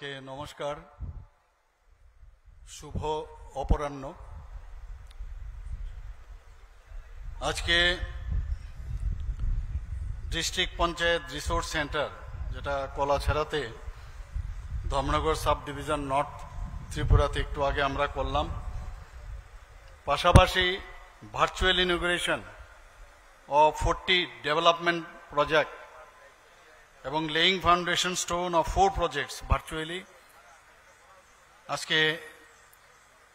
কে নমস্কার, শুভ অপরাহ্ন। আজকে district panchayat resource centre, যেটা কলাছড়াতে ধর্মনগর সাব ডিভিশন নর্থ ত্রিপুরাতে একটু আগে আমরা করলাম, পাশাপাশি virtual inauguration of 40 development project এবং laying foundation stone of 4 projects virtually. আজকে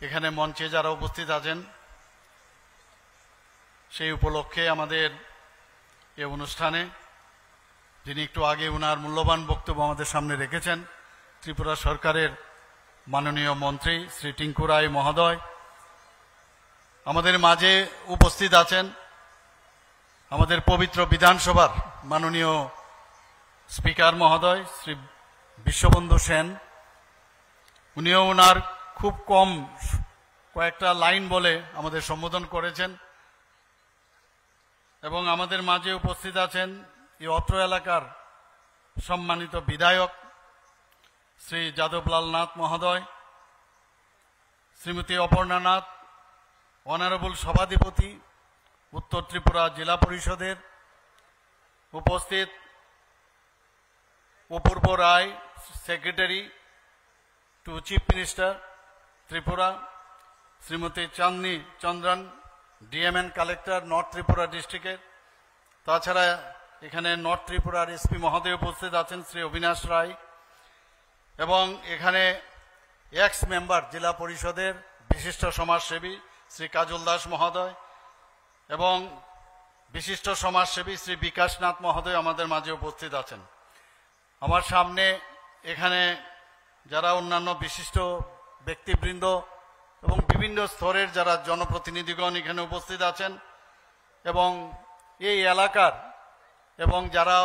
এখানে মঞ্চে যারা উপস্থিত আছেন, সেই উপলক্ষে আমাদের এই অনুষ্ঠানে যিনি একটু আগে ওনার মূল্যবান বক্তব্য আমাদের সামনে রেখেছেন, ত্রিপুরা সরকারের মাননীয় মন্ত্রী শ্রী টিঙ্কু রায় মহোদয় আমাদের মাঝে উপস্থিত আছেন। আমাদের পবিত্র বিধানসভার মাননীয় স্পিকার মহোদয় শ্রী বিশ্ববন্ধু সেন, উনিও ওনার খুব কম কয়েকটা লাইন বলে আমাদের সম্বোধন করেছেন। এবং আমাদের মাঝে উপস্থিত আছেন এই অত্র এলাকার সম্মানিত বিধায়ক শ্রী যাদবলাল নাথ মহোদয়, শ্রীমতী অপর্ণা নাথ, অনারেবল সভাধিপতি উত্তর ত্রিপুরা জেলা পরিষদের, উপস্থিত Apurba Roy, secretary to chief minister Tripura, Shrimati Chandni Chandran, DM and collector north Tripura ডিস্ট্রিক্টের। তাছাড়া এখানে নর্থ ত্রিপুরার এসপি মহোদয় উপস্থিত আছেন শ্রী অবিনাশ রায়, এবং এখানে এক্স মেম্বার জেলা পরিষদের বিশিষ্ট সমাজসেবী শ্রী কাজল দাস মহোদয় এবং বিশিষ্ট সমাজসেবী শ্রী বিকাশ নাথ মহোদয় আমাদের মাঝে উপস্থিত আছেন। আমার সামনে এখানে যারা অন্যান্য বিশিষ্ট ব্যক্তিবৃন্দ এবং বিভিন্ন স্তরের যারা জনপ্রতিনিধিগণ এখানে উপস্থিত আছেন, এবং এই এলাকার এবং যারা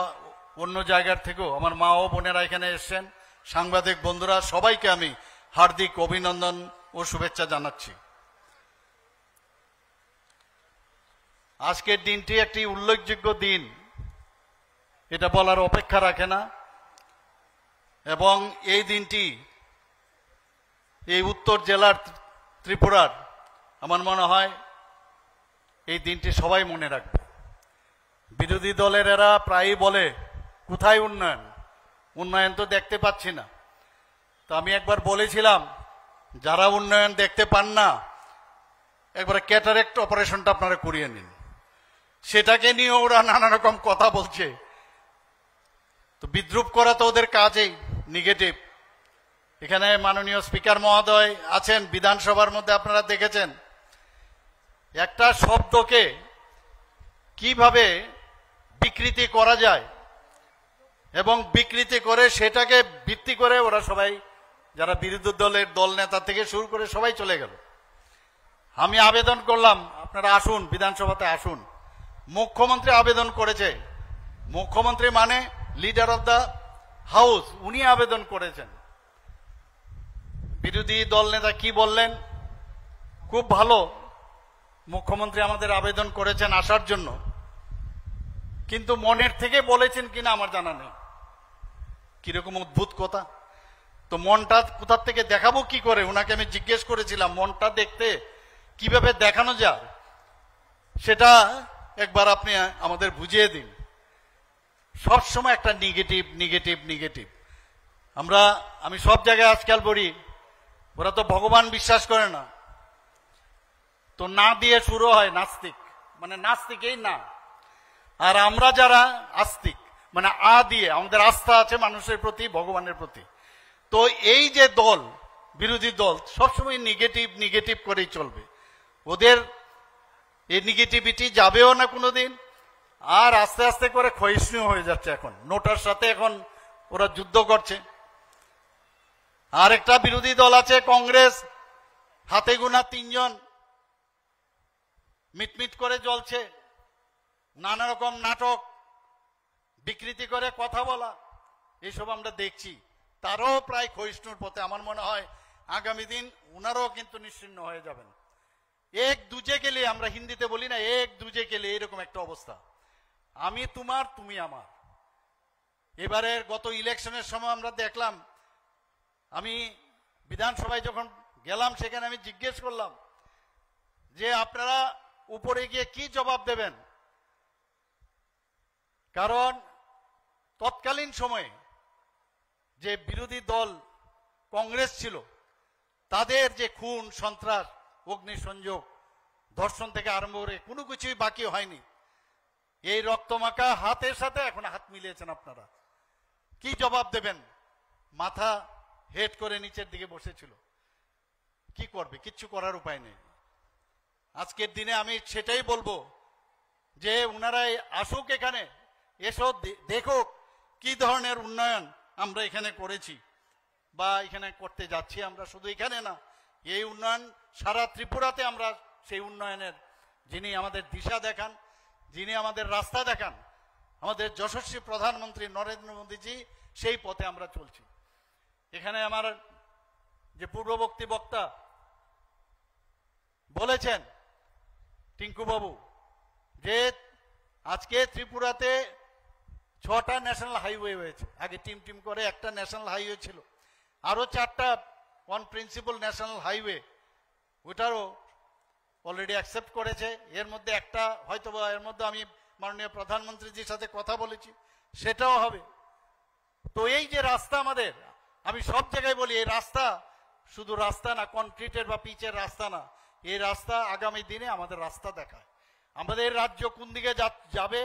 অন্য জায়গার থেকেও আমার মা ও বোনেরা এখানে এসছেন, সাংবাদিক বন্ধুরা, সবাইকে আমি হার্দিক অভিনন্দন ও শুভেচ্ছা জানাচ্ছি। আজকের দিনটি একটি উল্লেখযোগ্য দিন, এটা বলার অপেক্ষা রাখে না। এবং এই দিনটি এই উত্তর জেলার ত্রিপুরার, আমার মনে হয় এই দিনটি সবাই মনে রাখবে। বিরোধী দলের এরা প্রায়ই বলে কোথায় উন্নয়ন, উন্নয়ন তো দেখতে পাচ্ছি না। তো আমি একবার বলেছিলাম, যারা উন্নয়ন দেখতে পান না, একবার ক্যাটারেক্ট অপারেশনটা আপনারা করিয়ে নিন। সেটাকে নিয়ে ওরা নানা রকম কথা বলছে। তো বিদ্রুপ করা তো ওদের কাজেই, নেগেটিভ। এখানে মাননীয় স্পিকার মহোদয় আছেন, বিধানসভার মধ্যে আপনারা দেখেছেন একটা শব্দকে কিভাবে বিকৃতি করা যায়, এবং বিকৃতি করে সেটাকে ভিত্তি করে ওরা সবাই, যারা বিরোধী দলের দল নেতা থেকে শুরু করে সবাই চলে গেল। আমি আবেদন করলাম, আপনারা আসুন, বিধানসভাতে আসুন। মুখ্যমন্ত্রী আবেদন করেছে, মুখ্যমন্ত্রী মানে লিডার অফ দ্য হাউস, উনি আবেদন করেছেন। বিরোধী দল নেতা কি বললেন, খুব ভালো, মুখ্যমন্ত্রী আমাদের আবেদন করেছেন আসার জন্য, কিন্তু মনের থেকে বলেছেন কিনা আমার জানা নেই। কিরকম অদ্ভুত কথা। তো মনটা কোথার থেকে দেখাবো কি করে, ওনাকে আমি জিজ্ঞেস করেছিলাম মনটা দেখতে কিভাবে দেখানো যায়, সেটা একবার আপনি আমাদের বুঝিয়ে দিন। সবসময় একটা নেগেটিভ নেগেটিভ নেগেটিভ। আমি সব জায়গায় আজকাল বলি, ওরা তো ভগবান বিশ্বাস করে না, তো না দিয়ে শুরু হয় নাস্তিক, মানে নাস্তিকেই না। আর আমরা যারা আস্তিক, মানে আ দিয়ে আমাদের আস্থা আছে মানুষের প্রতি, ভগবানের প্রতি। তো এই যে দল, বিরোধী দল সবসময় নেগেটিভ নেগেটিভ করেই চলবে। ওদের এই নেগেটিভিটি যাবেও না কোনোদিন, আর আস্তে আস্তে করে ক্ষয়িষ্ণু হয়ে যাচ্ছে। এখন নোটার সাথে এখন ওরা যুদ্ধ করছে। আর একটা বিরোধী দল আছে কংগ্রেস, হাতে গোনা 3 জন মিটমিট করে জ্বলছে, নানা রকম নাটক, বিকৃতি করে কথা বলা, এইসব আমরা দেখছি। তারাও প্রায় ক্ষয়িষ্ণুর পথে। আমার মনে হয় আগামী দিন ওনারাও কিন্তু নিশ্চিহ্ন হয়ে যাবেন। এক দুজে গেলে, আমরা হিন্দিতে বলি না এক দুজে গেলে, এরকম একটা অবস্থা। আমি তোমার, তুমি আমার। এবারের গত ইলেকশনের সময় আমরা দেখলাম আমি বিধানসভায় যখন গেলাম সেখানে আমি জিজ্ঞেস করলাম যে আপনারা উপরে গিয়ে কি জবাব দেবেন, কারণ তৎকালীন সময়ে যে বিরোধী দল কংগ্রেস ছিল তাদের যে খুন সন্ত্রাস অগ্নিসংযোগ ধর্ষণ থেকে আরম্ভ করে কোনো কিছুই বাকি হয়নি। এই রক্তমাখা হাতের সাথে এখন হাত মিলিয়েছেন আপনারা, কি জবাব দেবেন? মাথা হেড করে নিচের দিকে বসেছিল, কি করবে? কিচ্ছু করার উপায় নেই। আজকের দিনে আমি সেটাই বলবো যে উনারাই আসুক এখানে, এসো দেখুক কি ধরনের উন্নয়ন আমরা এখানে করেছি বা এখানে করতে যাচ্ছি। আমরা শুধু এখানে না, এই উন্নয়ন সারা ত্রিপুরাতে আমরা সেই উন্নয়নের, যিনি আমাদের দিশা দেখান, যিনি আমাদের রাস্তা দেখান, আমাদের যশস্বী প্রধানমন্ত্রী নরেন্দ্র মোদীজি, সেই পথে আমরা চলছি। এখানে আমার যে পূর্ববর্তী বক্তা বলেছেন টিঙ্কু বাবু, যে আজকে ত্রিপুরাতে 6টা ন্যাশনাল হাইওয়ে হয়েছে। আগে টিম করে একটা ন্যাশনাল হাইওয়ে ছিল, আরো 4টা ওয়ান প্রিন্সিপাল ন্যাশনাল হাইওয়ে, ওটারও অলরেডি অ্যাকসেপ্ট করেছে। এর মধ্যে একটা হয়তো এর মধ্যে আমি মাননীয় প্রধানমন্ত্রীজির সাথে কথা বলেছি, সেটাও হবে। তো এই যে রাস্তা আমাদের, আমি সব জায়গায় বলি এই রাস্তা শুধু রাস্তা না, কনক্রিটের বা পিচের রাস্তা না, এই রাস্তা আগামী দিনে আমাদের রাস্তা দেখায়। আমাদের রাজ্য কোন দিকে যাবে,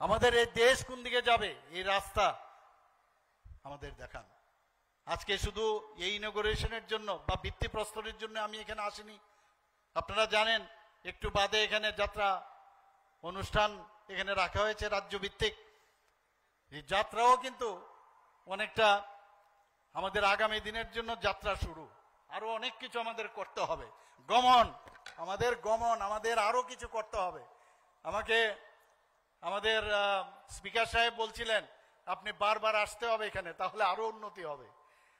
আমাদের এই দেশ কোন দিকে যাবে, এই রাস্তা আমাদের দেখান। আজকে শুধু এই ইনগরেশনের জন্য বা ভিত্তিপ্রস্তরের জন্য আমি এখানে আসিনি। আপনারা জানেন একটু বাদে এখানে যাত্রা অনুষ্ঠান এখানে রাখা হয়েছে রাজ্য ভিত্তিক। এই যাত্রাও কিন্তু অনেকটা আমাদের আগামী দিনের জন্য যাত্রা শুরু। আরো অনেক কিছু আমাদের করতে হবে, আমাদের আরো কিছু করতে হবে। আমাকে আমাদের স্পিকার সাহেব বলছিলেন আপনি বারবার আসতে হবে এখানে, তাহলে আরো উন্নতি হবে।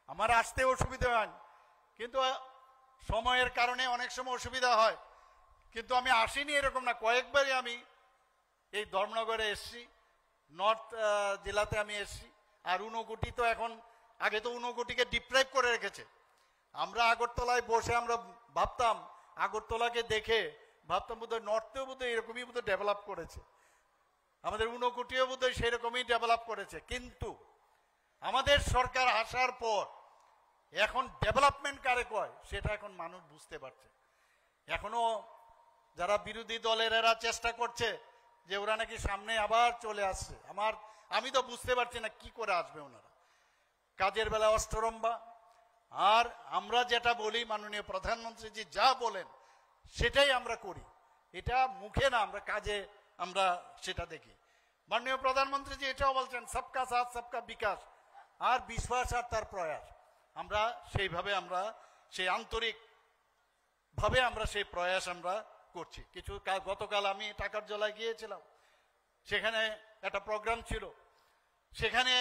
আমার আসতে অসুবিধা হয়, কিন্তু সময়ের কারণে অনেক সময় অসুবিধা হয়, কিন্তু আমি আসিনি এরকম না, কয়েকবারই আমি এই ধর্মনগরে এসছি, নর্থ জেলাতে আমি এসছি। আর ঊনকোটি তো এখন, আগে তো ঊনকোটিকে ডিপ্রাইভ করে রেখেছে। আমরা আগরতলায় বসে আমরা ভাবতাম, আগরতলাকে দেখে ভাবতাম বোধহয় নর্থেও বোধহয় এরকমই বোধহয় ডেভেলপ করেছে, আমাদের ঊনকোটিও বোধহয় সেরকমই ডেভেলপ করেছে। কিন্তু আমাদের সরকার আসার পর এখন ডেভেলপমেন্ট কারে কয় সেটা এখন মানুষ বুঝতে পারছে। এখনো যারা বিরোধী দলের এরা চেষ্টা করছে যে ওরা নাকি সামনে আবার চলে আসছে, আমি তো বুঝতে পারছি না কি করে আসবে ওনারা। কাজের বেলা অষ্টরম্বা, আর আমরা যেটা বলি মাননীয় প্রধানমন্ত্রীজি যা বলেন সেটাই আমরা করি, এটা মুখে না, আমরা কাজে আমরা সেটা দেখি। মাননীয় প্রধানমন্ত্রীজি এটাও বলছেন সবকা সাথ সবকা বিকাশ, আর বিশ্বাস আর তার প্রয়াস। আমরা সেইভাবে আমরা সেই আন্তরিক ভাবে আমরা সেই প্রয়াস আমরা করছি। কিছু গতকাল আমি টাকার জলায় গিয়েছিলাম, সেখানে একটা প্রোগ্রাম ছিল, সেখানে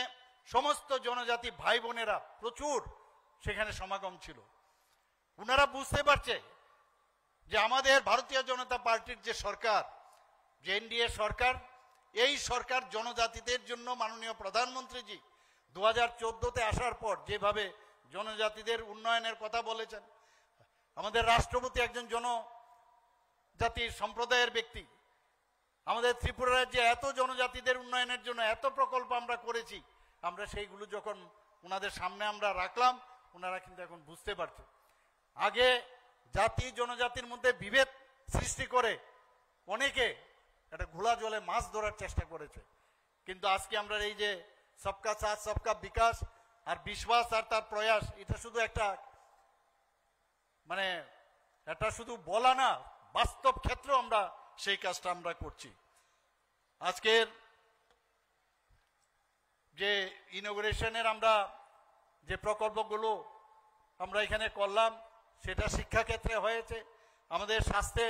সমস্ত জনজাতি ভাই বোনেরা প্রচুর সেখানে সমাগম ছিল। ওনারা বুঝতে পারছে যে আমাদের ভারতীয় জনতা পার্টির যে সরকার, যে এনডিএ সরকার, এই সরকার জনজাতিদের জন্য মাননীয় প্রধানমন্ত্রীজি 2014তে আসার পর যেভাবে জনজাতিদের উন্নয়নের কথা বলেছেন, আমাদের রাষ্ট্রপতি একজন জনজাতির সম্প্রদায়ের ব্যক্তি, আমাদের ত্রিপুরা রাজ্যে এত জনজাতিদের উন্নয়নের জন্য এত প্রকল্প আমরা করেছি, আমরা সেইগুলো যখন ওনাদের সামনে আমরা রাখলাম, ওনারা কিন্তু এখন বুঝতে পারছে। আগে জাতি জনজাতির মধ্যে বিভেদ সৃষ্টি করে অনেকে একটা ঘোলা জলে মাছ ধরার চেষ্টা করেছে, কিন্তু আজকে আমরা এই যে সবকা সাথ সবকা বিকাশ আর বিশ্বাস আর তার প্রয়াস, এটা শুধু একটা এটা শুধু বলা না, বাস্তব ক্ষেত্রে আমরা সেই কাজটা আমরা করছি। আজকের যে ইনোগ্রেশনের আমরা যে প্রকল্পগুলো আমরা এখানে করলাম, সেটা শিক্ষা ক্ষেত্রে হয়েছে, আমাদের স্বাস্থ্য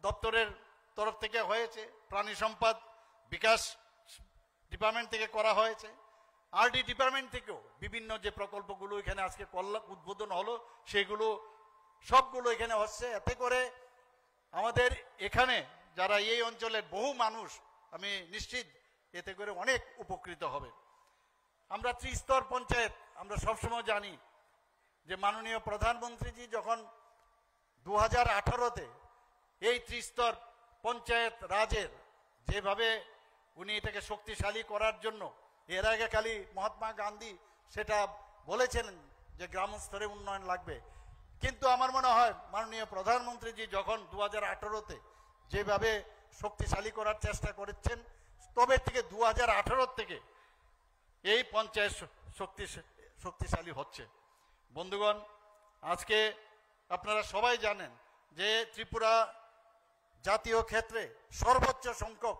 দপ্তরের তরফ থেকে হয়েছে, প্রাণী সম্পদ বিকাশ ডিপার্টমেন্ট থেকে করা হয়েছে, আরডি ডিপার্টমেন্ট থেকেও বিভিন্ন যে প্রকল্পগুলো এখানে আজকে উদ্বোধন হলো সেগুলো সবগুলো এখানে হচ্ছে। এতে করে আমাদের এখানে যারা এই অঞ্চলের বহু মানুষ, আমি নিশ্চিত এতে করে অনেক উপকৃত হবে। আমরা ত্রিস্তর পঞ্চায়েত আমরা সবসময় জানি যে মাননীয় প্রধানমন্ত্রীজি যখন 2018-তে এই ত্রিস্তর পঞ্চায়েত রাজের যেভাবে উনি এটাকে শক্তিশালী করার জন্য, এর আগে খালি মহাত্মা গান্ধী সেটা বলেছিলেন যে গ্রাম স্তরে উন্নয়ন লাগবে, কিন্তু আমার মনে হয় মাননীয় প্রধানমন্ত্রীজি যখন 2018-তে যেভাবে শক্তিশালী করার চেষ্টা করেছেন, তবে থেকে 2018 থেকে এই পঞ্চায়েত শক্তিশালী হচ্ছে। বন্ধুগণ, আজকে আপনারা সবাই জানেন যে ত্রিপুরা জাতীয় ক্ষেত্রে সর্বোচ্চ সংখ্যক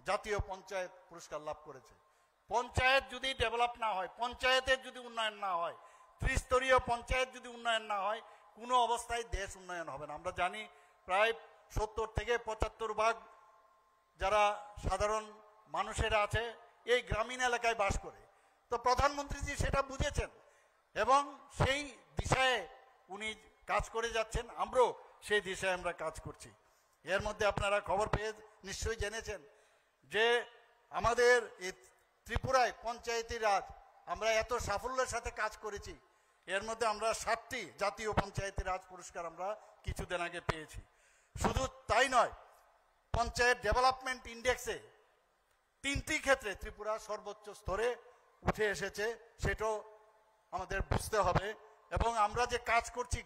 জাতীয় পঞ্চায়েত পুরস্কার লাভ করেছে। পঞ্চায়েত যদি ডেভেলপ না হয়, পঞ্চায়েতের যদি উন্নয়ন না হয়, ত্রিস্তরীয় পঞ্চায়েত যদি উন্নয়ন না হয়, কোনো অবস্থায় দেশ উন্নয়ন হবে না। আমরা জানি প্রায় 70 থেকে 75% যারা সাধারণ মানুষেরা আছে এই গ্রামীণ এলাকায় বাস করে। তো প্রধানমন্ত্রীজি সেটা বুঝেছেন এবং সেই দিশায় উনি কাজ করে যাচ্ছেন, আমরাও সেই দিশায় আমরা কাজ করছি। এর মধ্যে আপনারা খবর পেয়ে নিশ্চয়ই জেনেছেন যে আমাদের এই ত্রিপুরায় পঞ্চায়েতি রাজ আমরা এত সাফল্যের সাথে কাজ করেছি, এর মধ্যে আমরা 7টি জাতীয় পঞ্চায়েতি রাজ পুরস্কার আমরা কিছুদিন আগে পেয়েছি। শুধু তাই নয়, পঞ্চায়েত ডেভেলপমেন্ট ইন্ডেক্সে 3টি ক্ষেত্রে ত্রিপুরা সর্বোচ্চ স্তরে উঠে এসেছে, সেটাও আমাদের বুঝতে হবে। এবং আমরা যে কাজ করছি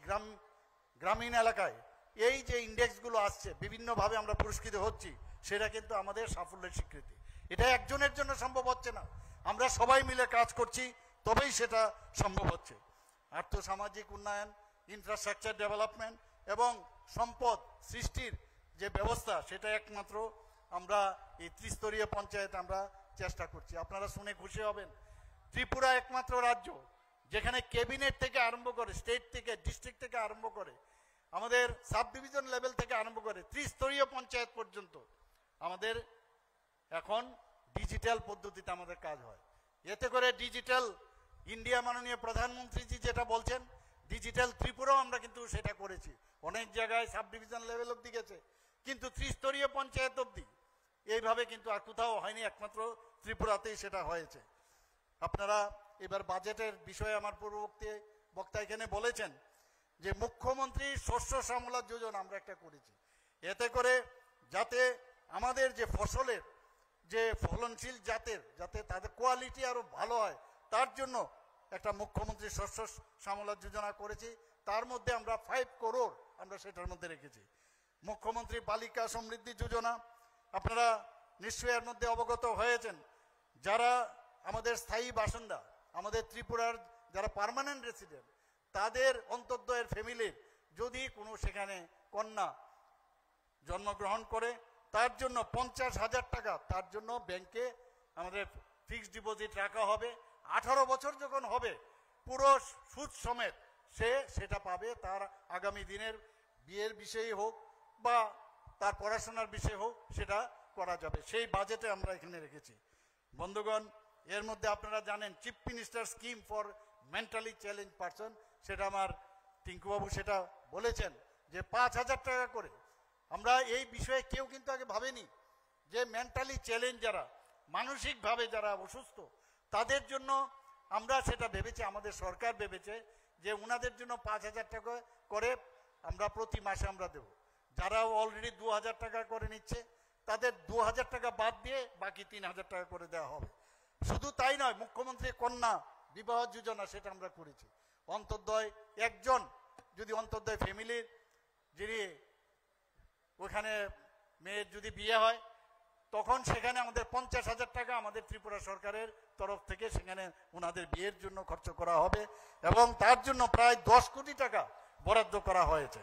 গ্রামীণ এলাকায়, এই যে ইন্ডেক্সগুলো আসছে, বিভিন্নভাবে আমরা পুরস্কৃত হচ্ছি, সেটা কিন্তু আমাদের সাফল্যের স্বীকৃতি। এটা একজনের জন্য সম্ভব হচ্ছে না, আমরা সবাই মিলে কাজ করছি, তবেই সেটা সম্ভব হচ্ছে। আর্থসামাজিক উন্নয়ন, ইনফ্রাস্ট্রাকচার ডেভেলপমেন্ট এবং সম্পদ সৃষ্টির যে ব্যবস্থা, সেটা একমাত্র আমরা এই ত্রিস্তরীয় পঞ্চায়েত আমরা চেষ্টা করছি। আপনারা শুনে খুশি হবেন, ত্রিপুরা একমাত্র রাজ্য যেখানে ক্যাবিনেট থেকে আরম্ভ করে, স্টেট থেকে, ডিস্ট্রিক্ট থেকে আরম্ভ করে, আমাদের সাব ডিভিশন লেভেল থেকে আরম্ভ করে ত্রিস্তরীয় পঞ্চায়েত পর্যন্ত আমাদের এখন ডিজিটাল পদ্ধতিতে আমাদের কাজ হয়। এতে করে ডিজিটাল ইন্ডিয়া, মাননীয় প্রধানমন্ত্রীজি যেটা বলছেন, ডিজিটাল ত্রিপুরাও আমরা কিন্তু সেটা করেছি। অনেক জায়গায় সাব ডিভিশন লেভেল অব্দি গেছে, কিন্তু ত্রিস্তরীয় পঞ্চায়েত অব্দি এইভাবে কিন্তু আর কোথাও হয়নি, একমাত্র ত্রিপুরাতেই সেটা হয়েছে। আপনারা এবার বাজেটের বিষয়ে আমার পূর্ববর্তী বক্তা এখানে বলেছেন যে মুখ্যমন্ত্রী শস্য শ্যামলা যোজনা আমরা একটা করেছি, এতে করে যাতে আমাদের যে ফসলের যে ফলনশীল জাতের, যাতে তাদের কোয়ালিটি আরো ভালো হয়, তার জন্য একটা মুখ্যমন্ত্রী শস্য শ্যামলা যোজনা করেছি। তার মধ্যে আমরা 5 করোড় আমরা সেটার মধ্যে রেখেছি। মুখ্যমন্ত্রী বালিকা সমৃদ্ধি যোজনা, আপনারা নিশ্চয়ই এর মধ্যে অবগত হয়েছেন, যারা আমাদের স্থায়ী বাসিন্দা, আমাদের ত্রিপুরার যারা পার্মানেন্ট রেসিডেন্ট, তাদের অন্তর্দয়ের ফ্যামিলির যদি কোনো সেখানে কন্যা জন্মগ্রহণ করে, তার জন্য 50,000 টাকা তার জন্য ব্যাংকে আমাদের ফিক্সড ডিপোজিট রাখা হবে। 18 বছর যখন হবে, পুরো সুদ সমেত সে সেটা পাবে। তার আগামী দিনের বিয়ের বিষয়ে হোক বা তার পড়াশোনার বিষয়ে হোক, সেটা করা যাবে। সেই বাজেটে আমরা এখানে রেখেছি। বন্ধুগণ, এর মধ্যে আপনারা জানেন chief minister scheme for mentally challenge person, সেটা আমার টিঙ্কুবাবু সেটা বলেছেন যে 5,000 টাকা করে। আমরা এই বিষয়ে কেউ কিন্তু আগে ভাবেনি যে মেন্টালি চ্যালেঞ্জ যারা, মানসিকভাবে যারা অসুস্থ, তাদের জন্য আমরা সেটা ভেবেছি, আমাদের সরকার ভেবেছে যে ওনাদের জন্য 5,000 টাকা করে আমরা প্রতি মাসে আমরা দেব। যারা অলরেডি 2,000 টাকা করে নিচ্ছে, তাদের 2,000 টাকা বাদ দিয়ে বাকি 3,000 টাকা করে দেওয়া হবে। শুধু তাই নয়, মুখ্যমন্ত্রী কন্যা বিবাহ যোজনা সেটা আমরা করেছি। অন্তর্দয় একজন যদি অন্তর্দয় ফ্যামিলির যিনি ওখানে মেয়ের যদি বিয়ে হয়, তখন সেখানে আমাদের 50,000 টাকা আমাদের ত্রিপুরা সরকারের তরফ থেকে সেখানে ওনাদের বিয়ের জন্য খরচ করা হবে এবং তার জন্য প্রায় 10 কোটি টাকা বরাদ্দ করা হয়েছে।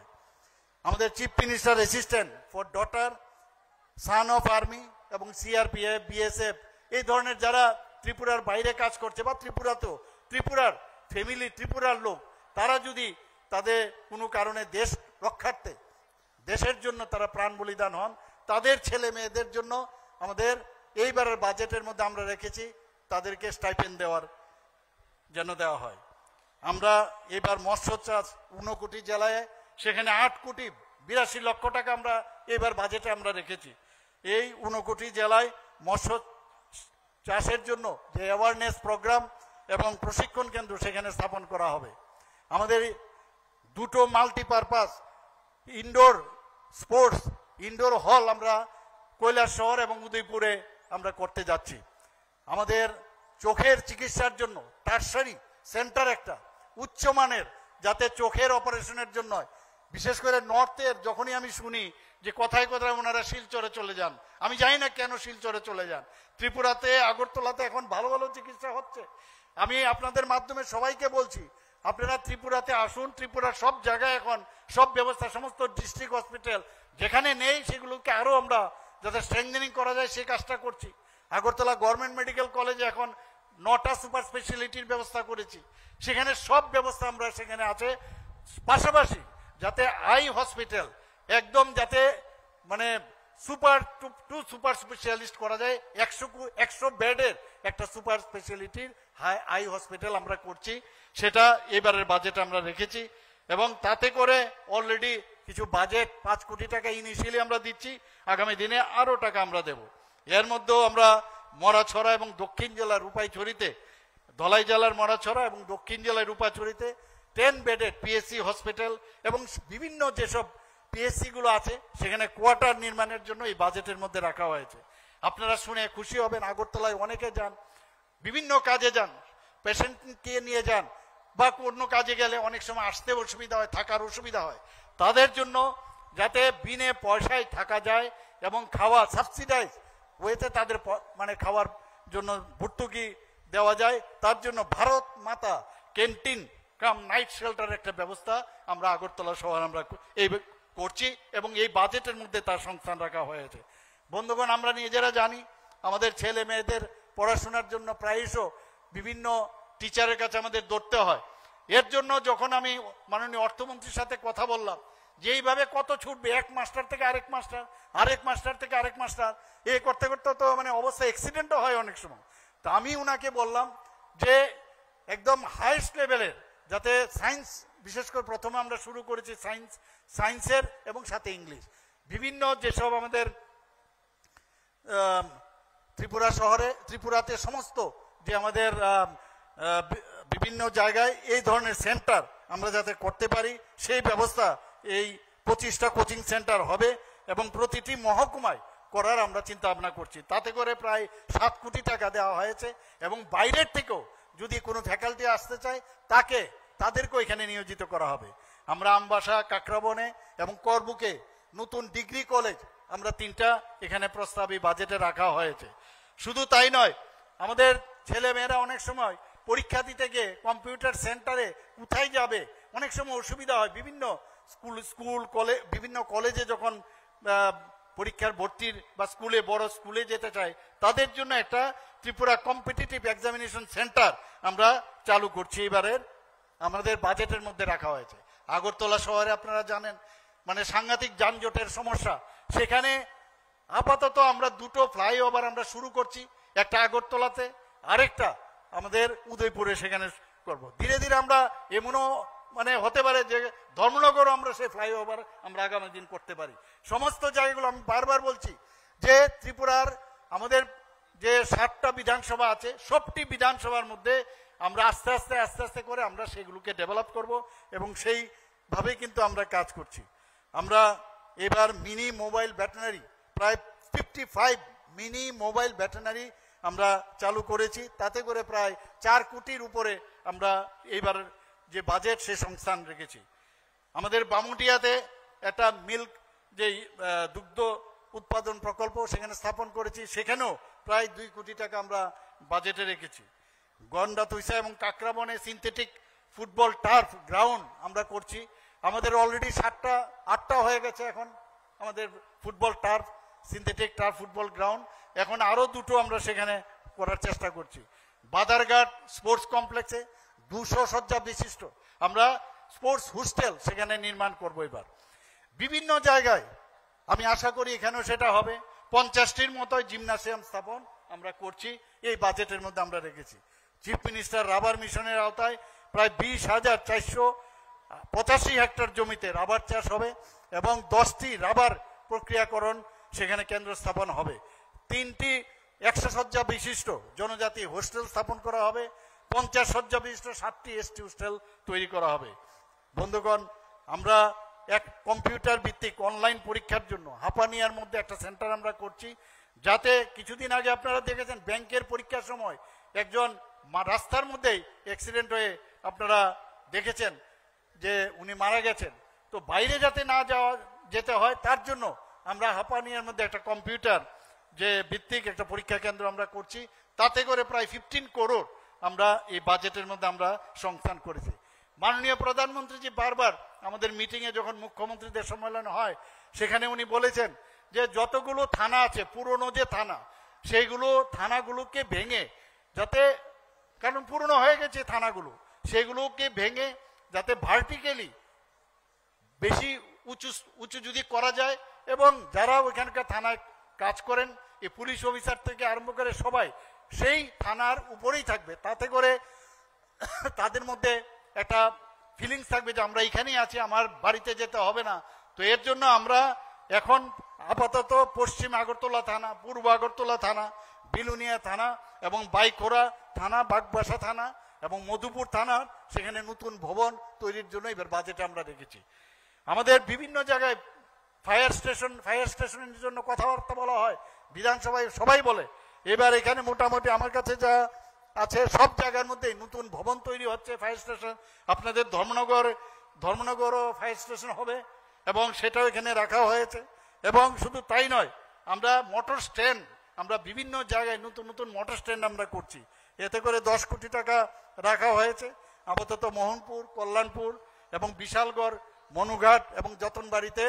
আমাদের chief minister assistant for daughter, son of army এবং সিআরপিএফ, বিএসএফ, এই ধরনের যারা ত্রিপুরার বাইরে কাজ করছে বা ত্রিপুরাতেও, ত্রিপুরার ফ্যামিলি, ত্রিপুরার লোক, তারা যদি তাদের কোনো কারণে দেশ রক্ষার্থে, দেশের জন্য তারা প্রাণ বলিদান হন, তাদের ছেলে মেয়েদের জন্য আমাদের এইবারের বাজেটের মধ্যে আমরা রেখেছি তাদেরকে স্টাইপেন্ড দেওয়ার যেন দেওয়া হয়। আমরা এবার মৎস্য চাষ 59 জেলায়, সেখানে 8,82,00,000 টাকা আমরা এবার বাজেটে আমরা রেখেছি। এই 59 জেলায় মৎস্য চাষের জন্য যে অ্যাওয়ারনেস প্রোগ্রাম এবং প্রশিক্ষণ কেন্দ্র সেখানে স্থাপন করা হবে। আমাদের দুটো মাল্টিপারপাস ইনডোর স্পোর্টস ইনডোর হল আমরা কৈলাসহর এবং উদয়পুরে আমরা করতে যাচ্ছি। আমাদের চোখের চিকিৎসার জন্য টারসারি সেন্টার একটা উচ্চমানের, যাতে চোখের অপারেশনের জন্য, বিশেষ করে নর্থের যখনই আমি শুনি যে কোথায় কোথায় ওনারা শিলচরে চলে যান, আমি জানি না কেন শিলচরে চলে যান। ত্রিপুরাতে আগরতলাতে এখন ভালো ভালো চিকিৎসা হচ্ছে। আমি আপনাদের মাধ্যমে সবাইকে বলছি, আপনারা ত্রিপুরাতে আসুন। ত্রিপুরার সব জায়গায় এখন সব ব্যবস্থা, সমস্ত ডিস্ট্রিক্ট হসপিটাল যেখানে নেই সেগুলোকে আরো আমরা যাতে স্ট্রেংথেনিং করা যায় সেই কাজটা করছি। আগরতলা গভর্নমেন্ট মেডিকেল কলেজে এখন 9টা সুপার স্পেশালিটির ব্যবস্থা করেছি, সেখানে সব ব্যবস্থা আমরা সেখানে আছে। পাশাপাশি যাতে আই হসপিটাল একদম যাতে মানে সুপার স্পেশালিস্ট করা যায়, 100 বেডের একটা সুপার স্পেশালিটির আই হসপিটাল আমরা করছি, সেটা এবারের বাজেট আমরা রেখেছি। এবং তাতে করে অলরেডি কিছু বাজেট 5 কোটি টাকা ইনিশিয়ালি আমরা দিচ্ছি, আগামী দিনে আরো টাকা আমরা দেব। এর মধ্যেও আমরা মরাছড়া এবং দক্ষিণ জেলার রূপাইছড়িতে, ধলাই জেলার মরাছড়া এবং দক্ষিণ জেলার রূপাইছড়িতে 10 বেডের পিএসসি হসপিটাল এবং বিভিন্ন যেসব পিএসসি গুলো আছে সেখানে কোয়ার্টার নির্মাণের জন্য এই বাজেটের মধ্যে রাখা হয়েছে। আপনারা শুনে খুশি হবেন, আগরতলায় অনেকে যান, বিভিন্ন কাজে যান, পেশেন্টকে নিয়ে যান বা অন্য কাজে গেলে অনেক সময় আসতে অসুবিধা হয়, থাকার অসুবিধা হয়, তাদের জন্য যাতে বিনে পয়সায় থাকা যায় এবং খাওয়া সাবসিডাইজ ওয়েতে তাদের মানে খাওয়ার জন্য ভর্তুকি দেওয়া যায়, তার জন্য ভারত মাতা ক্যান্টিন কাম নাইট শেল্টার একটা ব্যবস্থা আমরা আগরতলা শহর আমরা এই করছি এবং এই বাজেটের মধ্যে তার সংস্থান রাখা হয়েছে। বন্ধুগণ, আমরা নিজেরা জানি আমাদের ছেলে মেয়েদের পড়াশোনার জন্য প্রায়শই বিভিন্ন টিচারের কাছে আমাদের দৌড়তে হয়। এর জন্য যখন আমি মাননীয় অর্থমন্ত্রীর সাথে কথা বললাম যে এইভাবে কত ছুটবে, এক মাস্টার থেকে আরেক মাস্টার, আরেক মাস্টার থেকে আরেক মাস্টার, এই করতে করতে তো মানে অবস্থা অ্যাক্সিডেন্টও হয় অনেক সময়। তো আমি ওনাকে বললাম যে একদম হাইস্ট লেভেলের যাতে সায়েন্স, বিশেষ করে প্রথমে আমরা শুরু করেছি সায়েন্সের এবং সাথে ইংলিশ, বিভিন্ন যেসব আমাদের ত্রিপুরা শহরে ত্রিপুরাতে সমস্ত যে আমাদের বিভিন্ন জায়গায় এই ধরনের সেন্টার আমরা যাতে করতে পারি সেই ব্যবস্থা এই 25টা কোচিং সেন্টার হবে এবং প্রতিটি মহকুমায় করার আমরা চিন্তা ভাবনা করছি। তাতে করে প্রায় 7 কোটি টাকা দেওয়া হয়েছে এবং বাইরের থেকেও যদি কোনো ফ্যাকাল্টি আসতে চায় তাদেরকেও এখানে নিয়োজিত করা হবে। আমরা আমবাসা, কাকরাবনে এবং করবুকে নতুন ডিগ্রি কলেজ আমরা 3টা এখানে প্রস্তাবী বাজেটে রাখা হয়েছে। শুধু তাই নয়, আমাদের ছেলে মেয়েরা অনেক সময় পরীক্ষা দিতে গিয়ে কম্পিউটার সেন্টারে কোথায় যাবে অনেক সময় অসুবিধা হয়। বিভিন্ন স্কুল কলেজ, বিভিন্ন কলেজে যখন পরীক্ষার ভর্তির বা স্কুলে, বড় স্কুলে যেতে চায় তাদের জন্য একটা ত্রিপুরা কম্পিটিটিভ এক্সামিনেশন সেন্টার আমরা চালু করছি, এবারের আমাদের বাজেটের মধ্যে রাখা হয়েছে। আগরতলা শহরে আপনারা জানেন মানে সাংঘাতিক যানজটের সমস্যা, সেখানে আপাতত আমরা 2টো ফ্লাইওভার আমরা শুরু করছি, একটা আগরতলাতে আরেকটা আমাদের উদয়পুরে সেখানে করব। ধীরে ধীরে আমরা এমনও মানে হতে পারে যে ধর্মনগর আমরা সেই ফ্লাইওভার আমরা আগামী দিন করতে পারি। সমস্ত জায়গাগুলো আমি বারবার বলছি যে ত্রিপুরার আমাদের যে 7টা বিধানসভা আছে সবটি বিধানসভার মধ্যে আমরা আস্তে আস্তে করে আমরা সেগুলোকে ডেভেলপ করব এবং সেইভাবে কিন্তু আমরা কাজ করছি। আমরা এবার মিনি মোবাইল ভেটেরিনারি প্রায় 55 মিনি মোবাইল ভেটেরিনারি আমরা চালু করেছি, তাতে করে প্রায় 4 কোটির উপরে আমরা এইবার যে বাজেট সে সংস্থান রেখেছি। আমাদের বামুটিয়াতে একটা মিল্ক যে দুগ্ধ উৎপাদন প্রকল্প সেখানে স্থাপন করেছি, সেখানেও প্রায় 2 কোটি টাকা আমরা বাজেটে রেখেছি। গন্ডা তুইসা এবং কাকরাবনে সিনথেটিক ফুটবল টার্ফ গ্রাউন্ড আমরা করছি। আমাদের অলরেডি 8টা হয়ে গেছে এখন আমাদের football turf, synthetic turf football ground, এখন আরো 2টো আমরা সেখানে করার চেষ্টা করছি। বাদারঘাট স্পোর্টস কমপ্লেক্সে 200 শয্যা বিশিষ্ট আমরা স্পোর্টস হোস্টেল সেখানে নির্মাণ করব। এবার বিভিন্ন জায়গায় আমি আশা করি এখানেও সেটা হবে। 50টির মতো জিমনাসিয়াম স্থাপন আমরা করছি, এই বাজেটের মধ্যে আমরা রেখেছি। চিফ মিনিস্টার রাবার মিশনের আওতায় প্রায় 20,485 হেক্টর জমিতে রাবার চাষ হবে এবং 10টি রাবার প্রক্রিয়াকরণ সেখানে কেন্দ্র স্থাপন হবে। 3টি 100 শয্যা বিশিষ্ট জনজাতি হোস্টেল স্থাপন করা হবে। 50 শয্যা বিশিষ্ট 7টি এসটি হোস্টেল তৈরি করা হবে। বন্ধুগণ, আমরা এক কম্পিউটার ভিত্তিক অনলাইন পরীক্ষার জন্য হাপানিয়ার মধ্যে একটা সেন্টার আমরা করছি, যাতে কিছুদিন আগে আপনারা দেখেছেন ব্যাংকের পরীক্ষার সময় একজন রাস্তার মধ্যেই অ্যাক্সিডেন্ট হয়ে আপনারা দেখেছেন যে উনি মারা গেছেন। তো বাইরে যাতে না যেতে হয় তার জন্য আমরা হাপানিয়ার মধ্যে একটা কম্পিউটার যে ভিত্তিক একটা পরীক্ষা কেন্দ্র আমরা করছি, তাতে করে প্রায় 15 করোড় আমরা এই বাজেটের মধ্যে আমরা সংস্থান করেছি। মাননীয় প্রধানমন্ত্রীজি বারবার আমাদের মিটিংয়ে যখন মুখ্যমন্ত্রীদের সম্মেলন হয় সেখানে উনি বলেছেন যে যতগুলো থানা আছে পুরনো যে থানা, সেইগুলো থানাগুলোকে ভেঙে যাতে, কারণ পুরনো হয়ে গেছে থানাগুলো, সেগুলোকে ভেঙে যাতে ভার্টিক্যালি বেশি উঁচু উঁচু যদি করা যায়, এবং যারা ওইখানকার থানায় কাজ করেন এই পুলিশ অফিসার থেকে আরম্ভ করে সবাই সেই থানার উপরেই থাকবে, তাতে করে তাদের মধ্যে একটা ফিলিংস থাকবে যে আমরা এখানেই আছি, আমার বাড়িতে যেতে হবে না। তো এর জন্য আমরা এখন আপাতত পশ্চিম আগরতলা থানা, পূর্ব আগরতলা থানা, বিলুনিয়া থানা এবং বাইখোরা থানা, বাগবাসা থানা এবং মধুপুর থানা সেখানে নতুন ভবন তৈরির জন্য এবার বাজেটে আমরা রেখেছি। আমাদের বিভিন্ন জায়গায় ফায়ার স্টেশনের জন্য কথাবার্তা বলা হয়, বিধানসভায় সবাই বলে। এবার এখানে মোটামুটি আমার কাছে যা আছে সব জায়গার মধ্যে নতুন ভবন তৈরি হচ্ছে ফায়ার স্টেশন। আপনাদের ধর্মনগরও ফায়ার স্টেশন হবে এবং সেটাও এখানে রাখা হয়েছে। এবং শুধু তাই নয়, আমরা মোটর স্ট্যান্ড, আমরা বিভিন্ন জায়গায় নতুন নতুন মোটর স্ট্যান্ড আমরা করছি, এতে করে 10 কোটি টাকা রাখা হয়েছে। আপাতত মোহনপুর, কল্যাণপুর এবং বিশালগড়, মনুঘাট এবং যতনবাড়িতে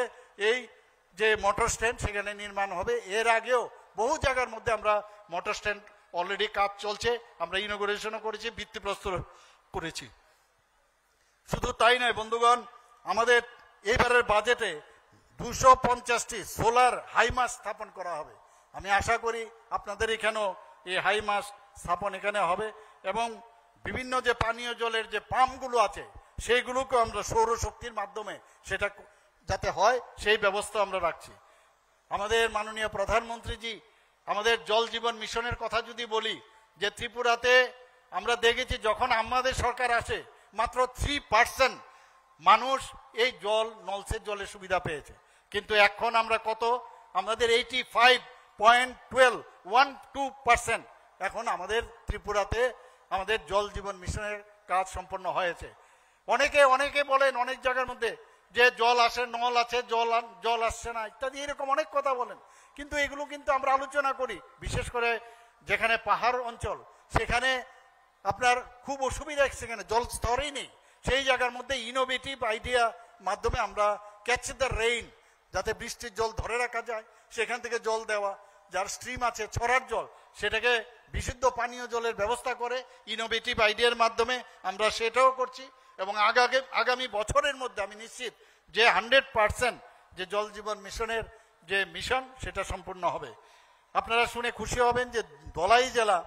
এই যে মোটর স্ট্যান্ড সেখানে নির্মাণ হবে। এর আগেও বহু জায়গার মধ্যে আমরা মোটর স্ট্যান্ড অলরেডি কাজ চলছে, আমরা ইনগুরেশনও করেছি, ভিত্তিপ্রস্তর করেছি। শুধু তাই নয় বন্ধুগণ, আমাদের এইবারের বাজেটে 250টি সোলার হাইমাস স্থাপন করা হবে। আমি আশা করি আপনাদের এখানেও এই হাইমাস স্থাপন এখানে হবে, এবং বিভিন্ন যে পানীয় জলের যে পাম্পগুলো আছে সেইগুলোকে আমরা সৌরশক্তির মাধ্যমে সেটা যাতে হয় সেই ব্যবস্থা আমরা রাখছি। আমাদের মাননীয় প্রধানমন্ত্রীজি আমাদের জল জীবন মিশনের কথা যদি বলি, যে ত্রিপুরাতে আমরা দেখেছি যখন আমাদের সরকার আসে মাত্র 3% মানুষ এই নলসের জলের সুবিধা পেয়েছে, কিন্তু এখন আমরা কত, আমাদের 85.12% এখন আমাদের ত্রিপুরাতে আমাদের জল জীবন মিশনের কাজ সম্পন্ন হয়েছে। অনেকে বলেন অনেক জায়গার মধ্যে যে জল আসে, নল আছে, জল আসছে না ইত্যাদি এরকম অনেক কথা বলেন, কিন্তু এগুলো কিন্তু আমরা আলোচনা করি। বিশেষ করে যেখানে পাহাড় অঞ্চল সেখানে আপনার খুব অসুবিধা, সেখানে জল স্তরই নেই, সেই জায়গার মধ্যে ইনোভেটিভ আইডিয়া মাধ্যমে আমরা ক্যাচ দ্য রেইন, যাতে বৃষ্টির জল ধরে রাখা যায়, সেখান থেকে জল দেওয়া, যার স্ট্রিম আছে ছড়ার জল সেটাকে বিশুদ্ধ পানীয় জলের ব্যবস্থা করে ইনোভেটিভ আইডিয়ার মাধ্যমে আমরা সেটাও করছি। এবং আগামী বছরের মধ্যে আমি নিশ্চিত যে 100% যে জল জীবন মিশনের যে মিশন সেটা সম্পূর্ণ হবে। আপনারা শুনে খুশি হবেন যে ধলাই জেলা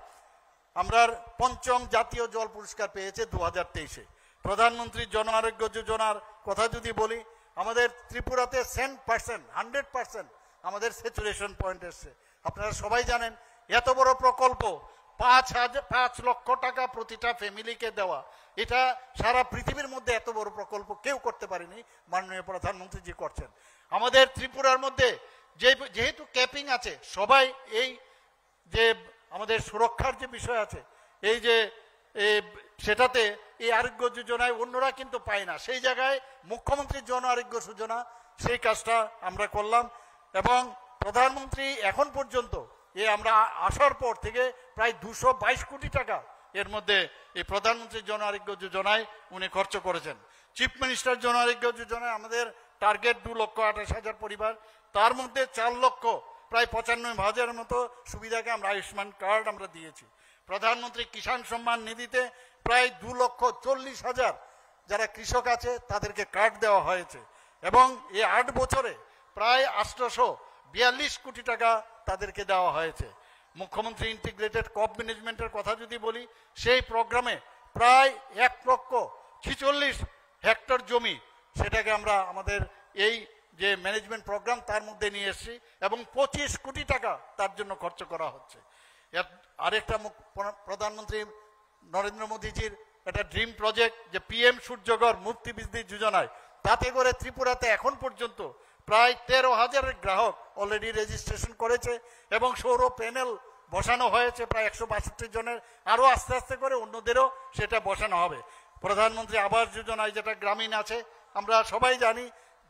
আমরা 5ম জাতীয় জল পুরস্কার পেয়েছে 2023-এ। প্রধানমন্ত্রী জন আরোগ্য যোজনার কথা যদি বলি, আমাদের ত্রিপুরাতে 100% আমাদের স্যাচুরেশন পয়েন্ট এসছে। আপনারা সবাই জানেন এত বড় প্রকল্প 5 লক্ষ টাকা প্রতিটা ফ্যামিলিকে দেওয়া, এটা সারা পৃথিবীর মধ্যে এত বড় প্রকল্প কেউ করতে পারেনি, মাননীয় প্রধানমন্ত্রীজি করছেন। আমাদের ত্রিপুরার মধ্যে যেহেতু ক্যাপিং আছে, সবাই এই যে আমাদের সুরক্ষার যে বিষয় আছে এই যে সেটাতে এই আরোগ্য যোজনায় অন্যরা কিন্তু পায় না, সেই জায়গায় মুখ্যমন্ত্রীর জন আরোগ্য যোজনা সেই কাজটা আমরা করলাম। এবং প্রধানমন্ত্রী এখন পর্যন্ত আমরা আসার পর থেকে প্রায় 222 কোটি টাকা এর মধ্যে এই প্রধানমন্ত্রী জন আরোগ্য যোজনায় উনি খরচ করেছেন। চিফ মিনিস্টার জন আরোগ্য যোজনায় আমাদের টার্গেট 2,28,000 পরিবার, তার মধ্যে 4 লক্ষ প্রায় 95,000 মতো সুবিধাকে আমরা আয়ুষ্মান কার্ড আমরা দিয়েছি। প্রধানমন্ত্রী কিষাণ সম্মান নিধিতে প্রায় 2,40,000 যারা কৃষক আছে তাদেরকে কার্ড দেওয়া হয়েছে, এবং এই 8 বছরে প্রায় 842 কোটি টাকা তাদেরকে দেওয়া হয়েছে। মুখ্যমন্ত্রী ইন্টিগ্রেটেড ক্রপ ম্যানেজমেন্টের কথা যদি বলি, সেই প্রোগ্রামে প্রায় 1,46,000 হেক্টর জমি সেটাকে আমরা আমাদের এই যে ম্যানেজমেন্ট প্রোগ্রাম তার মধ্যে নিয়ে এসেছি, এবং 25 কোটি টাকা তার জন্য খরচ করা হচ্ছে। আরেকটা প্রধানমন্ত্রী নরেন্দ্র মোদীজির একটা ড্রিম প্রজেক্ট যে PM সূর্যঘর মুফতি বিজলি যোজনায়, তাতে করে ত্রিপুরাতে এখন পর্যন্ত প্রায় 13,000 গ্রাহক অলরেডি রেজিস্ট্রেশন করেছে এবং সৌর প্যানেল বসানো হয়েছে প্রায় 162 জনের। আরও আস্তে আস্তে করে অন্যদেরও সেটা বসানো হবে। প্রধানমন্ত্রী আবাস যোজনায় যেটা গ্রামীণ আছে, আমরা সবাই জানি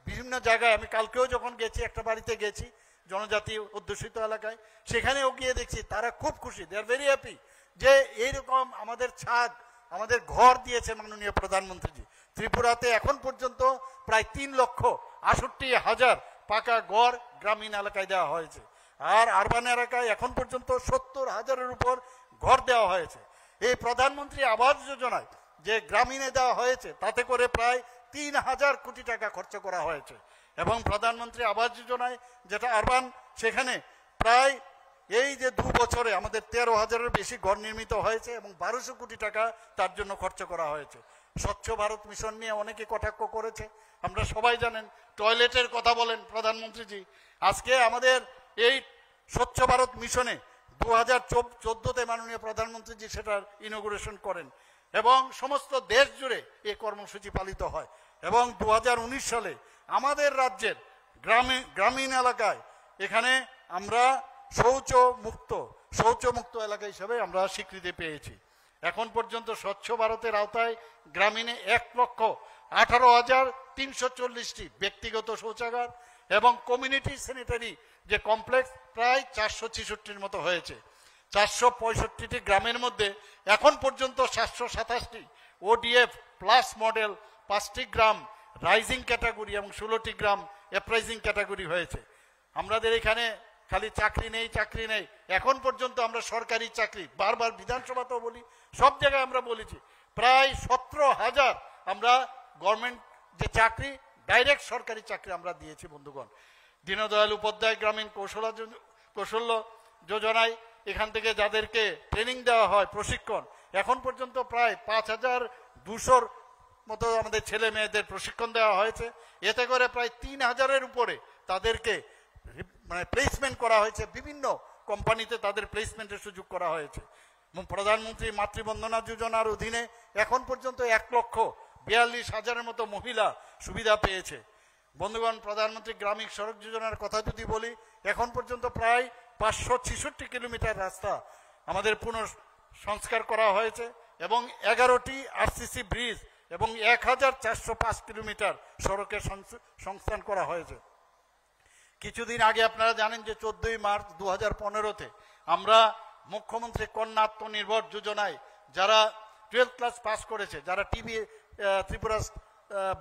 বিভিন্ন জায়গায়, আমি কালকেও যখন গেছি একটা বাড়িতে গেছি জনজাতি অধ্যুষিত এলাকায়, সেখানেও গিয়ে দেখছি তারা খুব খুশি, দে আর ভেরি হ্যাপি যে এইরকম আমাদের ছাদ, আমাদের ঘর দিয়েছে মাননীয় প্রধানমন্ত্রীজি। ত্রিপুরাতে এখন পর্যন্ত প্রায় 3,68,000 পাকা ঘর গ্রামীণ এলাকায় দেওয়া হয়েছে, আর আরবান এলাকায় এখন পর্যন্ত 70,000-এর উপর ঘর দেওয়া হয়েছে। এই প্রধানমন্ত্রী আবাস যোজনায় যে গ্রামীণে দেওয়া হয়েছে তাতে করে প্রায় 3,000 কোটি টাকা খরচ করা হয়েছে, এবং প্রধানমন্ত্রী আবাস যোজনায় যেটা আরবান, সেখানে প্রায় এই যে 2 বছরে আমাদের 13,000-এর বেশি ঘর নির্মিত হয়েছে এবং 1200 কোটি টাকা তার জন্য খরচ করা হয়েছে। স্বচ্ছ ভারত মিশন নিয়ে অনেকে কটাক্ষ করেছে, আমরা সবাই জানেন। টয়লেটের কথা বলেন প্রধানমন্ত্রীজি, আজকে আমাদের এই স্বচ্ছ ভারত মিশনে 2014-তে মাননীয় প্রধানমন্ত্রীজি সেটার ইনগুরেশন করেন এবং সমস্ত দেশ জুড়ে এই কর্মসূচি পালিত হয়। এবং 2019 সালে আমাদের রাজ্যের গ্রামীণ এলাকায় এখানে আমরা শৌচমুক্ত এলাকা হিসাবে আমরা স্বীকৃতি পেয়েছি। এখন পর্যন্ত স্বচ্ছ ভারতের আওতায় গ্রামীণে 1,18,340টি ব্যক্তিগত শৌচাগার এবং কমিউনিটি স্যানিটারি যে কমপ্লেক্স প্রায় 466-টির মতো হয়েছে। 465টি গ্রামের মধ্যে এখন পর্যন্ত 727টি ODF প্লাস মডেল, 5টি গ্রাম রাইজিং ক্যাটাগরি এবং 16টি গ্রাম অ্যাপ্রাইজিং ক্যাটাগরি হয়েছে। আমাদের এখানে খালি চাকরি নেই, এখন পর্যন্ত আমরা সরকারি চাকরি, বারবার বিধানসভাতেও বলি, সব জায়গায় আমরা বলেছি, প্রায় 17,000 আমরা গভর্নমেন্ট যে চাকরি, ডাইরেক্ট সরকারি চাকরি আমরা দিয়েছি বন্ধুগণ। দীনদয়াল উপাধ্যায় গ্রামীণ কৌশল্য যোজনায় এখান থেকে যাদেরকে ট্রেনিং দেওয়া হয়, প্রশিক্ষণ, এখন পর্যন্ত প্রায় 5,200-র মতো আমাদের ছেলে মেয়েদের প্রশিক্ষণ দেওয়া হয়েছে। এতে করে প্রায় 3,000-এর উপরে তাদেরকে প্লেসমেন্ট করা হয়েছে, বিভিন্ন কোম্পানিতে তাদের প্লেসমেন্টের সুযোগ করা হয়েছে। প্রধানমন্ত্রী মাতৃবন্দনা যোজনার অধীনে এখন পর্যন্ত 1,42,000-এর মতো মহিলা সুবিধা পেয়েছে। বন্ধুগণ, প্রধানমন্ত্রী গ্রামীণ সড়ক যোজনার কথা যদি বলি, এখন পর্যন্ত প্রায় 566 কিলোমিটার রাস্তা আমাদের পুনঃসংস্কার করা হয়েছে এবং 11টি RCC ব্রিজ এবং 1,405 কিলোমিটার সড়কের সংস্থান করা হয়েছে। কিছুদিন আগে আপনারা জানেন যে 14ই মার্চ 2015-তে আমরা মুখ্যমন্ত্রী কন্যা আত্মনির্ভর যোজনায় যারা 12th ক্লাস পাস করেছে, যারা ত্রিপুরা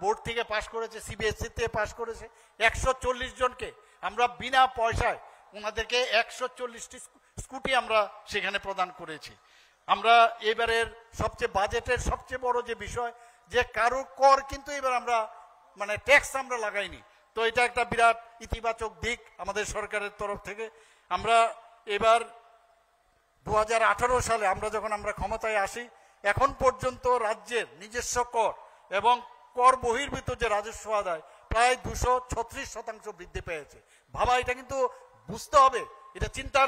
বোর্ড থেকে পাস করেছে, CBSE-তে পাস করেছে, 140 জনকে আমরা বিনা পয়সায় ওনাদেরকে 140টি স্কুটি আমরা সেখানে প্রদান করেছি। আমরা এবারের বাজেটের সবচেয়ে বড় যে বিষয়, যে কারো কর কিন্তু এবার আমরা ট্যাক্স আমরা লাগাইনি, তো এটা একটা বিরাট ইতিবাচক দিক আমাদের সরকারের তরফ থেকে। আমরা এবার 2018 সালে যখন আমরা ক্ষমতায় আসি, এখন পর্যন্ত রাজ্যের নিজস্ব কর এবং কর বহির্ভূত যে রাজস্ব আদায় প্রায় 236% বৃদ্ধি পেয়েছে। ভাবা, এটা কিন্তু বুঝতে হবে, এটা চিন্তা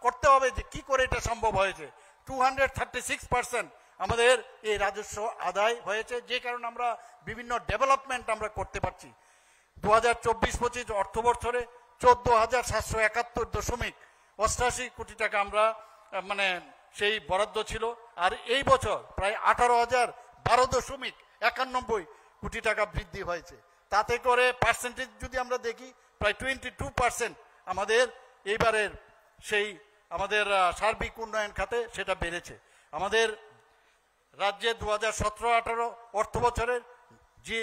করতে হবে যে কি করে এটা সম্ভব হয়েছে। 236% আমাদের এই রাজস্ব আদায় হয়েছে, যে কারণে আমরা বিভিন্ন ডেভেলপমেন্ট আমরা করতে পারছি। 2024-25 অর্থ বছরে 14,771.88 কোটি টাকা আমরা সেই বরাদ্দ ছিল, আর এই বছর প্রায় 18,012.91 কোটি টাকা বৃদ্ধি হয়েছে। তাতে করে পার্সেন্টেজ যদি আমরা দেখি, প্রায় 22% আমাদের এইবারের সেই আমাদের সার্বিক উন্নয়ন খাতে সেটা বেড়েছে। আমাদের রাজ্যে 2017-18 অর্থ বছরের যে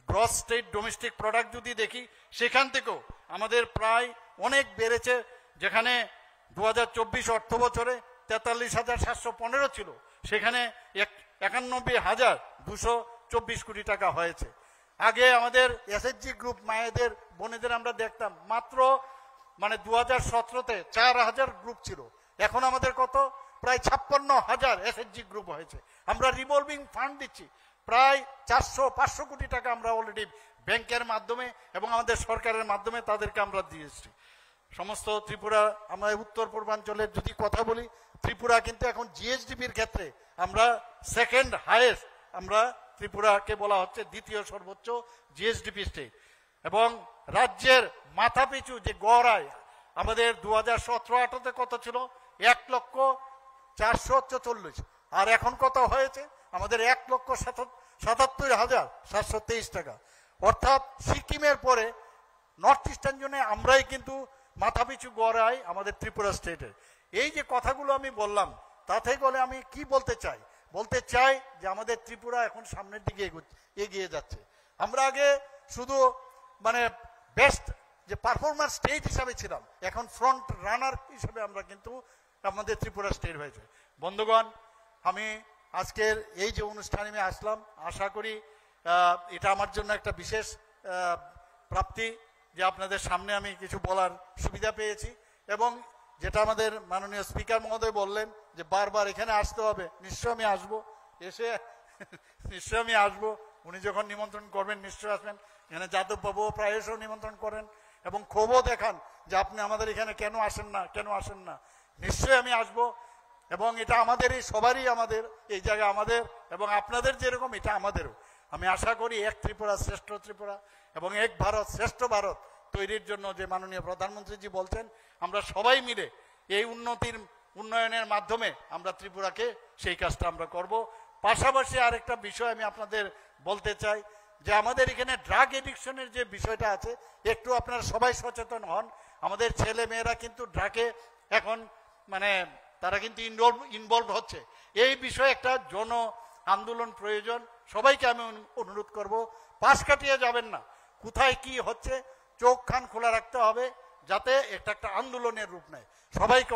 গ্রস স্টেট ডোমেস্টিক প্রোডাক্ট যদি দেখি, সেখান থেকেও আমাদের প্রায় অনেক বেড়েছে, যেখানে 2024 অর্থ বছরে 43,715 ছিল, সেখানে 91,224 কোটি টাকা হয়েছে। আগে আমাদের SHG গ্রুপ মায়েদের বোনেদের আমরা দেখতাম মাত্র 2017-তে 4,000 গ্রুপ ছিল, এখন আমাদের কত, প্রায় 56,000 SHG গ্রুপ হয়েছে। আমরা রিভলভিং ফান্ড দিচ্ছি প্রায় 400-500 কোটি টাকা আমরা অলরেডি ব্যাংকের মাধ্যমে এবং আমাদের সরকারের মাধ্যমে তাদেরকে আমরা দিয়েছি। সমস্ত ত্রিপুরা, আমরা উত্তর পূর্বাঞ্চলের যদি কথা বলি, ত্রিপুরা কিন্তু এখন জিএসডিপির ক্ষেত্রে আমরা সেকেন্ড হাইয়েস্ট, আমরা ত্রিপুরাকে বলা হচ্ছে দ্বিতীয় সর্বোচ্চ জিএসডিপি স্টেট। এবং রাজ্যের মাথাপিছু যে গড় আয় আমাদের 2017-18-তে কত ছিল? 1,444,000, আর এখন কত হয়েছে আমাদের? 1,77,723 টাকা। অর্থাৎ সিকিমের পরে নর্থ ইস্টার্ন জোনে আমরাই কিন্তু মাথাপিছু গড় আয় আমাদের ত্রিপুরা স্টেটের। এই যে কথাগুলো আমি বললাম, তাতে বলে আমি কি বলতে চাই? বলতে চাই যে আমাদের ত্রিপুরা এখন সামনের দিকে এগিয়ে যাচ্ছে। আমরা আগে শুধু মানে বেস্ট যে পারফরমার স্টেট হিসাবে ছিলাম, এখন ফ্রন্ট রানার হিসাবে আমরা কিন্তু আমাদের ত্রিপুরা স্টেট হয়েছে। বন্ধুগণ, আমি আজকের এই যে অনুষ্ঠানে আমি আসলাম, আশা করি এটা আমার জন্য একটা বিশেষ প্রাপ্তি যে আপনাদের সামনে আমি কিছু বলার সুবিধা পেয়েছি। এবং যেটা আমাদের মাননীয় স্পিকার মহোদয় বললেন যে বারবার এখানে আসতে হবে, নিশ্চয় আমি আসবো, এসে নিশ্চয় আমি আসবো। উনি যখন নিমন্ত্রণ করবেন নিশ্চয় আসবেন। এখানে যাদববাবুও প্রায়শই নিমন্ত্রণ করেন এবং ক্ষোভও দেখান যে আপনি আমাদের এখানে কেন আসেন না। নিশ্চয়ই আমি আসবো। এবং এটা আমাদেরই, সবারই আমাদের এই জায়গা আমাদের, এবং আপনাদের যেরকম এটা আমাদেরও। আমি আশা করি এক ত্রিপুরা শ্রেষ্ঠ ত্রিপুরা এবং এক ভারত শ্রেষ্ঠ ভারত তৈরির জন্য যে মাননীয় প্রধানমন্ত্রীজি বলছেন, আমরা সবাই মিলে এই উন্নয়নের মাধ্যমে আমরা ত্রিপুরাকে সেই কাজটা আমরা করব। পাশাপাশি আরেকটা বিষয় আমি আপনাদের বলতে চাই যে আমাদের এখানে ড্রাগ এডিকশনের যে বিষয়টা আছে, একটু আপনারা সবাই সচেতন হন। আমাদের ছেলে মেয়েরা কিন্তু ড্রাগে এখন মানে তারা কিন্তু ইনভলভ হচ্ছে। এই বিষয়ে একটা জন আন্দোলন প্রয়োজন। সবাইকে আমি অনুরোধ করব, পাশ কাটিয়ে যাবেন না। কোথায় কি হচ্ছে চোখ কান খোলা রাখতে হবে, যাতে এটা একটা আন্দোলনের রূপ নেয়। সবাইকে